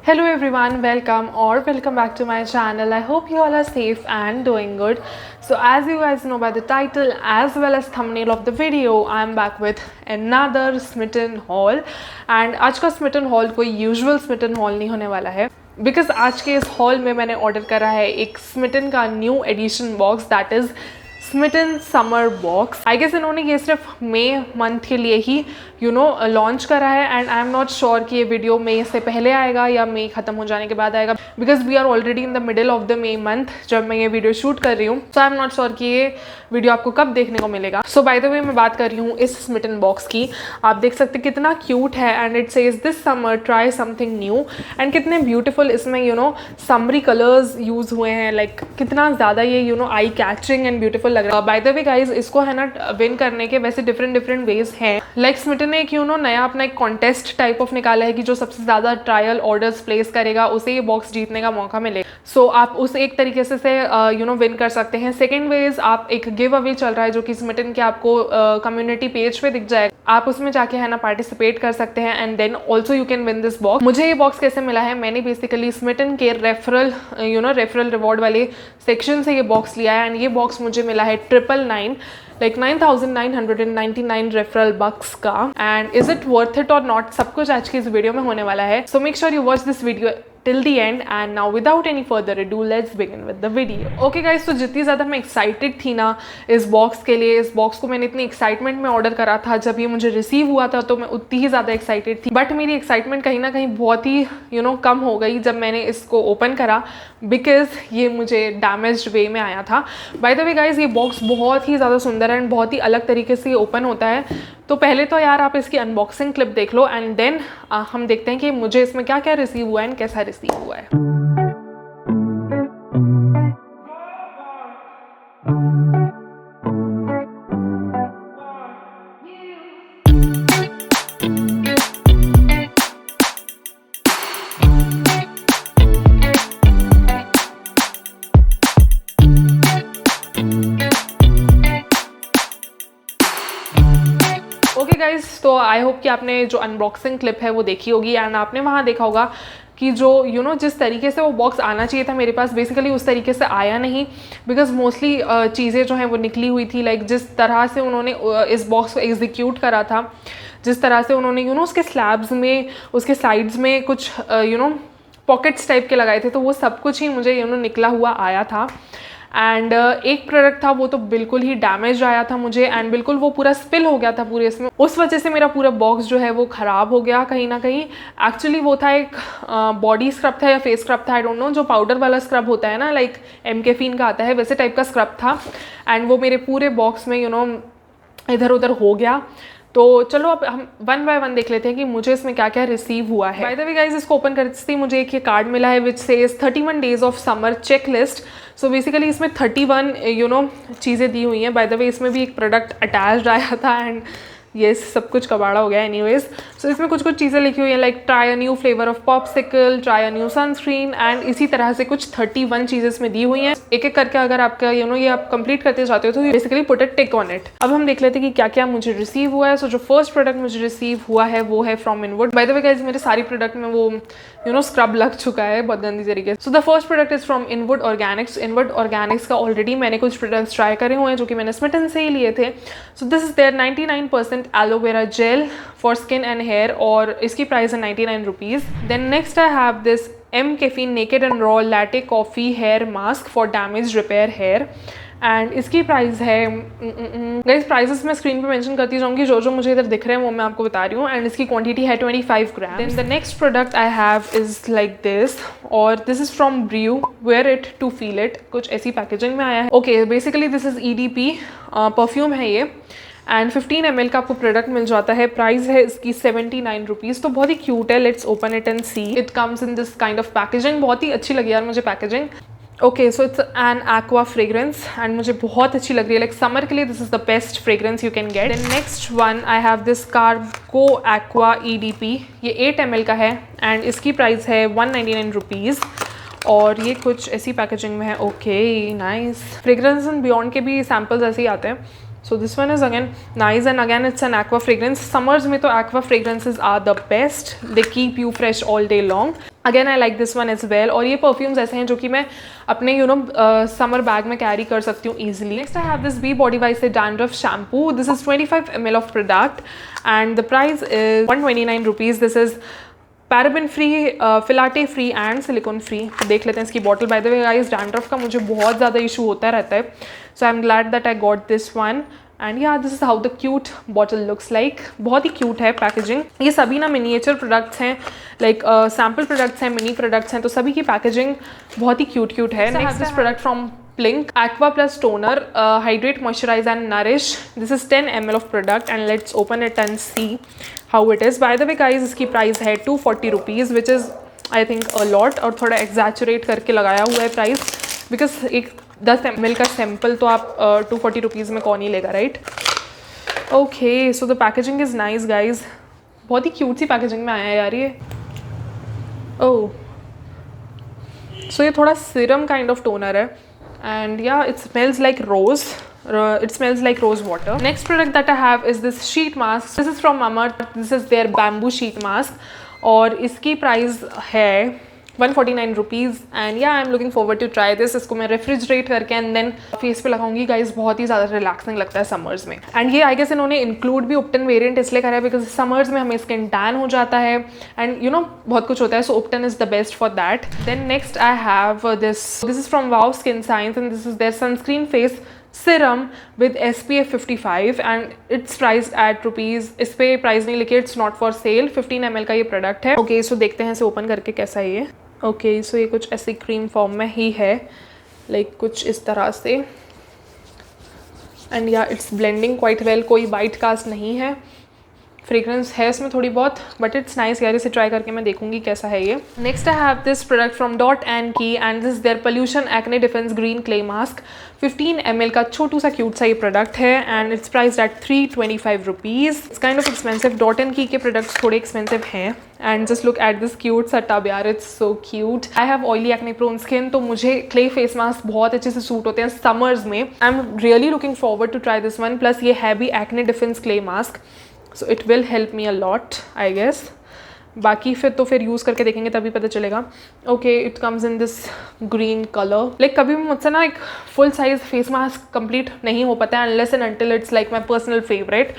Hello everyone, welcome back to my channel. I hope you all are safe and doing good. So as you guys know by the title as well as thumbnail of the video, I am back with another Smitten haul. And आज का Smitten haul कोई usual Smitten haul नहीं होने वाला है, because आज के इस haul में मैंने order करा है एक Smitten का new edition box, that is Smitten summer box. I guess इन्होंने ये सिर्फ मई मंथ के लिए ही लॉन्च करा है, and I am not sure कि ये वीडियो मई से पहले आएगा या मई ख़त्म हो जाने के बाद आएगा, because we are already in the middle of the May month जब मैं ये वीडियो शूट कर रही हूँ। So I am not sure कि ये वीडियो आपको कब देखने को मिलेगा। सो बाय द वे मैं बात कर रही हूँ इस स्मिटन बॉक्स की। आप देख सकते कितना क्यूट है, and it says this summer try something new, and कितने ब्यूटीफुल इसमें समरी कलर्स यूज़ हुए हैं। लाइक कितना ज़्यादा ये आई कैचिंग एंड ब्यूटीफुल लग रहा है। बाय द वे गाइज, इसको है ना विन करने के वैसे डिफरेंट वेज हैं। लाइक स्मिटन ने एक नया अपना एक कॉन्टेस्ट टाइप ऑफ निकाला है कि जो सबसे ज़्यादा ट्रायल ऑर्डर्स प्लेस करेगा उसे ये बॉक्स जीतने का मौका मिलेगा। सो आप उस एक तरीके से विन कर सकते हैं। सेकेंड वेज, आप एक गिव अवे चल रहा है जो कि स्मिटन के आपको कम्युनिटी पेज पे दिख जाएगा, आप उसमें जाके है ना पार्टिसिपेट कर सकते हैं, and then also you can win this box. मुझे ये बॉक्स कैसे मिला है, मैंने बेसिकली स्मिटन के रेफरल रिवॉर्ड वाले सेक्शन से ये बॉक्स लिया है, एंड ये बॉक्स मुझे मिला है 999 लाइक 9,999 रेफरल बक्स का। And is it worth it और नॉट, सब कुछ आज की इस वीडियो में होने वाला है। So make sure you watch this video till the end, and now without any further ado let's begin with the video. Okay guys, तो जितनी ज़्यादा मैं एक्साइटेड थी ना इस बॉक्स के लिए, इस बॉक्स को मैंने इतनी एक्साइटमेंट में ऑर्डर करा था, जब ये मुझे रिसीव हुआ था तो मैं उतनी ही ज़्यादा एक्साइटेड थी। बट मेरी एक्साइटमेंट कहीं ना कहीं बहुत ही कम हो गई जब मैंने इसको ओपन करा, बिकॉज ये मुझे डैमेज्ड वे में आया था। बाय द वे गाइज, ये बॉक्स बहुत ही ज़्यादा सुंदर है एंड बहुत ही अलग तरीके से ओपन होता है। तो पहले तो यार आप इसकी अनबॉक्सिंग क्लिप देख लो, एंड देन हम देखते हैं कि मुझे इसमें क्या क्या रिसीव हुआ है एंड कैसा रिसीव हुआ है। ओके गाइज, तो आई होप कि आपने जो अनबॉक्सिंग क्लिप है वो देखी होगी, एंड आपने वहाँ देखा होगा कि जो जिस तरीके से वो बॉक्स आना चाहिए था मेरे पास, बेसिकली उस तरीके से आया नहीं, बिकॉज मोस्टली चीज़ें जो हैं वो निकली हुई थी। लाइक जिस तरह से उन्होंने इस बॉक्स को एग्जीक्यूट करा था, जिस तरह से उन्होंने उसके स्लैब्स में, उसके साइड्स में कुछ पॉकेट्स टाइप के लगाए थे, तो वो सब कुछ ही मुझे निकला हुआ आया था। एंड एक प्रोडक्ट था वो तो बिल्कुल ही डैमेज आया था मुझे, एंड बिल्कुल वो पूरा स्पिल हो गया था पूरे इसमें। उस वजह से मेरा पूरा बॉक्स जो है वो ख़राब हो गया कहीं ना कहीं। एक्चुअली वो था एक बॉडी स्क्रब था या फेस स्क्रब था, आई डोंट नो, जो पाउडर वाला स्क्रब होता है ना, लाइक MK-Fin का आता है, वैसे टाइप का स्क्रब था, एंड वो मेरे पूरे बॉक्स में इधर उधर हो गया। तो चलो अब हम वन बाय वन देख लेते हैं कि मुझे इसमें क्या क्या रिसीव हुआ है। बाय द वे गाइज, इसको ओपन करते ही मुझे एक ये कार्ड मिला है which says 31 days of summer checklist. So basically इसमें 31 चीज़ें दी हुई हैं। बाय द वे इसमें भी एक प्रोडक्ट अटैच्ड आया था, एंड ये सब कुछ कबाड़ा हो गया एनीवेज। सो इसमें कुछ चीज़ें लिखी हुई हैं, like try a new flavour of popsicle, try a new sunscreen, and इसी तरह से कुछ 31 चीज़ें इसमें दी हुई हैं। एक एक करके अगर आपका ये आप कंप्लीट करते जाते हो तो basically put a tick on it. अब हम देख लेते हैं कि क्या क्या मुझे रिसीव हुआ है। सो जो फर्स्ट प्रोडक्ट मुझे रिसीव हुआ है वो है from Inwood. By the way guys, मेरे सारी प्रोडक्ट में वो स्क्रब लग चुका है बहुत गंदी तरीके से। So the first product is from Inwood organics. Inwood organics का ऑलरेडी मैंने कुछ प्रोडक्ट्स ट्राई करे हुए हैं जो कि मैंने स्मिटन से ही लिए थे। So this is their 99% aloe vera gel for skin and hair, और इसकी प्राइस है 99 rupees. Then next I have this MK-Fin naked and raw latte coffee hair mask for damage repair hair, and इसकी price है guys, prices मैं screen पे mention करती जाऊंगी, जो मुझे इधर दिख रहे हैं वो मैं आपको बता रही हूँ, एंड इसकी क्वांटिटी है 25 gram. Then the next product I have is like this, और this is from Bru, where it to feel it, कुछ ऐसी पैकेजिंग में आया है। Okay, basically this is EDP perfume है ये, एंड 15 ml का आपको प्रोडक्ट मिल जाता है। प्राइस है इसकी 79 रुपीज़। तो बहुत ही क्यूट है, let's open it and see. It comes in this kind of packaging, बहुत ही अच्छी लगी यार मुझे packaging. Okay, so it's an aqua fragrance, and मुझे बहुत अच्छी लग रही है। लाइक समर के लिए this is the best fragrance you can get. Then next one I have this Cargo Aqua EDP, ये 8 ml का है, एंड इसकी प्राइस है 199 रुपीज़, और ये कुछ ऐसी पैकेजिंग में है। Okay nice, fragrance and beyond के भी सैम्पल्स ऐसे ही आते हैं। So this one is again nice, and again it's an aqua fragrance. Summers में तो aqua fragrances are the best. They keep you fresh all day long. Again I like this one as well. और ये perfumes ऐसे हैं जो कि मैं अपने समर बैग में कैरी कर सकती हूँ easily. Next I have this be body wise से dandruff shampoo. This is 25 ml of product and the price is 129 rupees. This is paraben free, phthalate free and silicone free. देख लेते हैं इसकी bottle. By the way guys, dandruff का मुझे बहुत ज़्यादा issue होता रहता है, so I am glad that I got this one. And yeah this is how the cute bottle looks like. बहुत ही क्यूट है पैकेजिंग। ये सभी ना मिनिएचर प्रोडक्ट्स हैं, लाइक सैम्पल प्रोडक्ट्स हैं, मिनी प्रोडक्ट्स हैं, तो सभी की पैकेजिंग बहुत ही क्यूट है। Next this product from Plink Aqua Plus Toner, Hydrate, Moisturize and Nourish. This is 10 ml of product and let's open it and see how it is. By the way guys, इसकी price है 240 rupees, which is I think a lot, और थोड़ा exaggerate करके लगाया हुआ है price, because एक 10 ml का सैम्पल तो आप 240 रुपीज़ में कौन ही लेगा, right? Okay, so the packaging is nice guys. बहुत ही क्यूट सी पैकेजिंग में आया है यार ये। ओह, सो ये थोड़ा सीरम काइंड ऑफ टोनर है and yeah, it smells like rose. It smells like rose water. Next product that I have is this sheet mask. This is from Mamaearth. This is their bamboo sheet mask और इसकी price है 149 rupees and yeah I am looking forward to try this. इसको मैं refrigerate करके and then face पे लगाऊंगी guys. बहुत ही ज़्यादा रिलैक्सिंग लगता है समर्स में। एंड ये आई गेस इन्होंने इंक्लूड भी उपटन वेरिएंट इसलिए करा है बिकॉज समर्स में हमें स्किन टैन हो जाता है एंड यू नो बहुत कुछ होता है, so ubtan is the best for that. Then next I have this is from wow skin science and this is their sunscreen face serum with SPF 55 and it's price at rupees. इस पर price नहीं लिखी, it's not for sale. 15 ml का ये product है। Okay, सो देखते हैं इसे ओपन करके कैसा है ये। ओके, सो ये कुछ ऐसी क्रीम फॉर्म में ही है, लाइक कुछ इस तरह से। एंड या इट्स ब्लेंडिंग क्वाइट वेल, कोई वाइट कास्ट नहीं है। फ्रेग्रेंस है इसमें थोड़ी बहुत, बट इट्स नाइस यार। इसे ट्राई करके मैं देखूंगी कैसा है ये। Next I have this product from dot and key and this their pollution acne defence green clay mask. 15 ml का छोटू सा क्यूट सा ये प्रोडक्ट है and it's price at 325 rupees. It's kind of expensive. Dot and Key के प्रोडक्ट्स थोड़े expensive हैं and just look at this cute सा टब यार, it's so cute. I have oily acne prone skin, तो मुझे क्ले फेस मास्क बहुत अच्छे से सूट होते हैं समर्स में। I am really looking forward to try this one. Plus ये है भी acne defence clay mask, so it will help me a lot I guess. बाकी फिर यूज़ करके देखेंगे तभी पता चलेगा। Okay, it comes in this green colour. Like कभी भी मुझसे ना एक full size face mask complete नहीं हो पाता है unless and until it's like my personal favourite.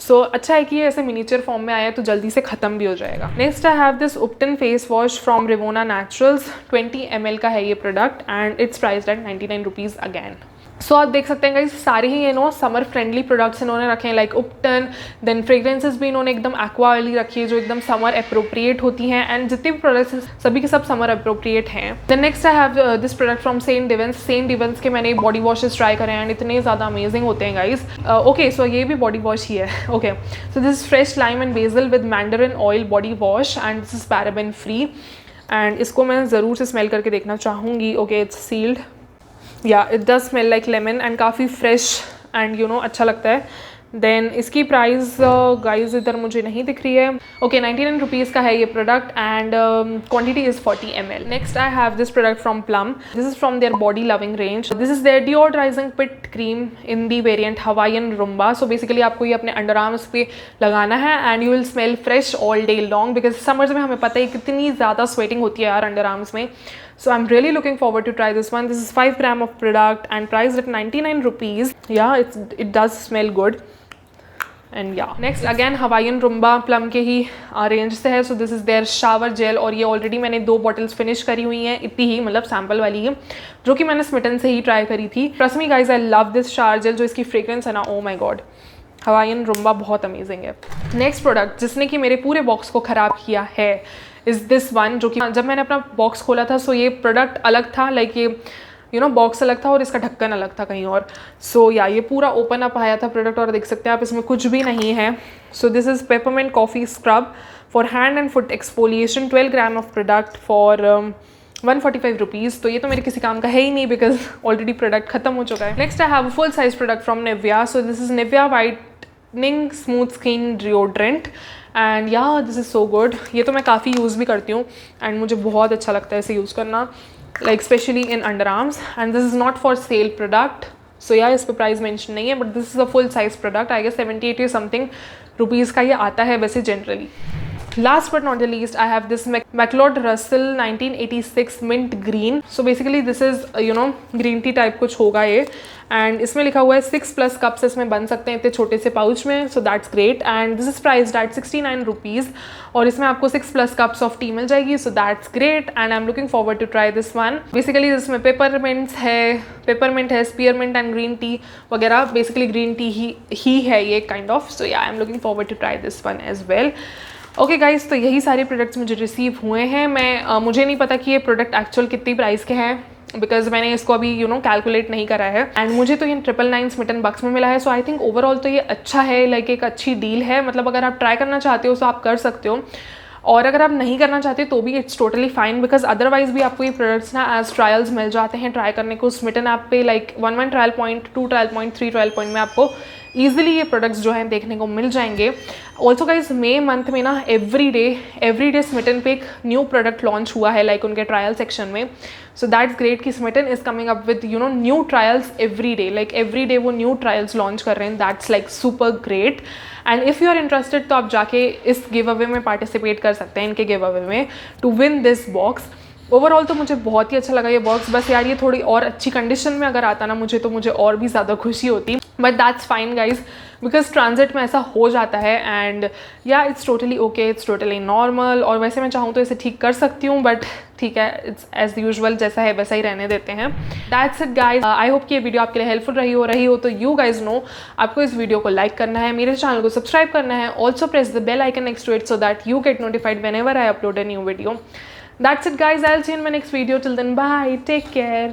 So अच्छा है कि ये ऐसे मिनीचर फॉर्म में आया है तो जल्दी से ख़त्म भी हो जाएगा। Next I have this ubtan face wash from Rivona naturals. 20 ml का है ये product and it's priced at 99 rupees again. So आप देख सकते हैं गाइस, सारे ही समर फ्रेंडली प्रोडक्ट्स इन्होंने रखे हैं, लाइक उपटन। देन फ्रेग्रेंसेस भी इन्होंने एकदम एक्वा वाली रखी है जो एकदम समर अप्रोप्रिएट होती हैं एंड जितने भी प्रोडक्ट्स सभी के सब समर अप्रोप्रिएट हैं। Then next I have this product from St D'vence. St D'vence के मैंने बॉडी वॉशेस ट्राई करे एंड इतने ज़्यादा अमेजिंग होते हैं गाइस। ओके, सो ये भी बॉडी वॉश ही है। Okay, so this is fresh lime and basil with mandarin oil body wash and this is paraben free and इसको मैं ज़रूर से स्मेल करके देखना चाहूँगी। Okay, it's sealed. Yeah it does smell like lemon and काफ़ी फ्रेश एंड अच्छा लगता है। देन इसकी प्राइस गाइस इधर मुझे नहीं दिख रही है। ओके, 99 रुपीज़ का है ये product and quantity is 40 ml। Next I have this product from plum. This is from their body loving range. This is their deodorising pit cream in the variant Hawaiian rumba. So basically आपको ये अपने under arms पे लगाना है and you will smell fresh all day long because summers में हमें पता है कितनी ज़्यादा स्वेटिंग होती है यार अंडर आर्म्स में। So I'm really looking forward to try this one. This is 5 gram of product and priced at 99 rupees. Yeah, it does smell good. And yeah, next again Hawaiian Rumba Plum के ही range से है. So this is their shower gel और ये already मैंने 2 bottles finish करी हुई हैं, इतनी ही मतलब सैम्पल वाली है जो कि मैंने स्मिटन से ही ट्राई करी थी. Trust me guys, I love this shower gel. जो इसकी फ्रेग्रेंस है ना, ओ माई गॉड, हवाईयन रुम्बा बहुत अमेजिंग है. नेक्स्ट प्रोडक्ट जिसने कि मेरे पूरे बॉक्स को ख़राब किया है इज़ दिस वन, जो कि जब मैंने अपना बॉक्स खोला था सो ये प्रोडक्ट अलग था, लाइक ये बॉक्स अलग था और इसका ढक्कन अलग था कहीं और. सो या ये पूरा ओपन अप आया था प्रोडक्ट और देख सकते हैं आप इसमें कुछ भी नहीं है. So this is peppermint coffee scrub for hand and foot exfoliation, 12 gram of product for 145 rupees. तो ये तो मेरे किसी काम का है ही नहीं बिकॉज ऑलरेडी प्रोडक्ट खत्म हो चुका है. Next I have full size product from Nivea. So this is Nivea whitening smooth skin deodorant and yeah this is so good. ये तो मैं काफ़ी यूज़ भी करती हूँ एंड मुझे बहुत अच्छा लगता है इसे यूज़ करना, like specially in under arms. And this is not for sale product. So yeah इस पर प्राइस मेंशन नहीं है but this is a full size product. I guess 78 something rupees का ये आता है वैसे generally. Last but not the least, I have this McLeod Russell 1986 Mint Green. So basically this is green tea type कुछ होगा ये, and इसमें लिखा हुआ है 6+ कप्स इसमें बन सकते हैं इतने छोटे से पाउच में, so that's great. And this is priced at 69 rupees और इसमें आपको 6+ कप्स ऑफ टी मिल जाएगी, so that's great and I am looking forward to try this one. Basically इसमें पेपरमिंट है, स्पीयरमिंट एंड ग्रीन टी वगैरह, basically green tea ही है ये kind of. So yeah I am looking forward to try this one as well. Okay guys, तो यही सारे products मुझे रिसीव हुए हैं। मुझे नहीं पता कि ये प्रोडक्ट एक्चुअल कितनी प्राइस के हैं, बिकॉज मैंने इसको अभी कैलकुलेट नहीं करा है, एंड मुझे तो ये 999 स्मिटन बक्स में मिला है। सो आई थिंक ओवरऑल तो ये अच्छा है, लाइक एक अच्छी डील है। मतलब अगर आप ट्राई करना चाहते हो तो आप कर सकते हो, और अगर आप नहीं करना चाहते तो भी it's totally fine, because otherwise भी आपको ये प्रोडक्ट्स ना एज ट्रायल्स मिल जाते हैं ट्राई करने को स्मिटन ऐप पे। Like 1 trial point, 2 trial point, 3 trial point में आपको ईजिली ये प्रोडक्ट्स जो हैं देखने को मिल जाएंगे। ऑल्सो गाइज मे मंथ में ना एवरी डे स्मिटन पे एक न्यू प्रोडक्ट लॉन्च हुआ है, लाइक उनके ट्रायल सेक्शन में। सो दैट्स ग्रेट कि Smitten is coming up with new trials every day, like every day वो न्यू ट्रायल्स लॉन्च कर रहे हैं। That's like super great. And if you are interested तो आप जाके इस गिव अवे में पार्टिसिपेट कर सकते हैं, इनके गिव अवे में, to win this box. Overall तो मुझे बहुत ही अच्छा लगा ये बॉक्स। बस यार ये थोड़ी और अच्छी कंडीशन में अगर आता ना मुझे और भी ज़्यादा खुशी होती, but that's fine guys, because transit में ऐसा हो जाता है। एंड या it's totally okay, it's totally normal. और वैसे मैं चाहूँ तो इसे ठीक कर सकती हूँ, बट ठीक है, इट्स एज यूजुअल जैसा है वैसा ही रहने देते हैं। That's it guys. I hope कि ये वीडियो आपके लिए हेल्पफुल रही हो तो यू गाइज नो आपको इस वीडियो को लाइक करना है, मेरे चैनल को सब्सक्राइब करना है, also press the bell icon next to it so that you get notified whenever I upload a new video. That's it guys, I'll see you in my next video. Till then, bye, take care.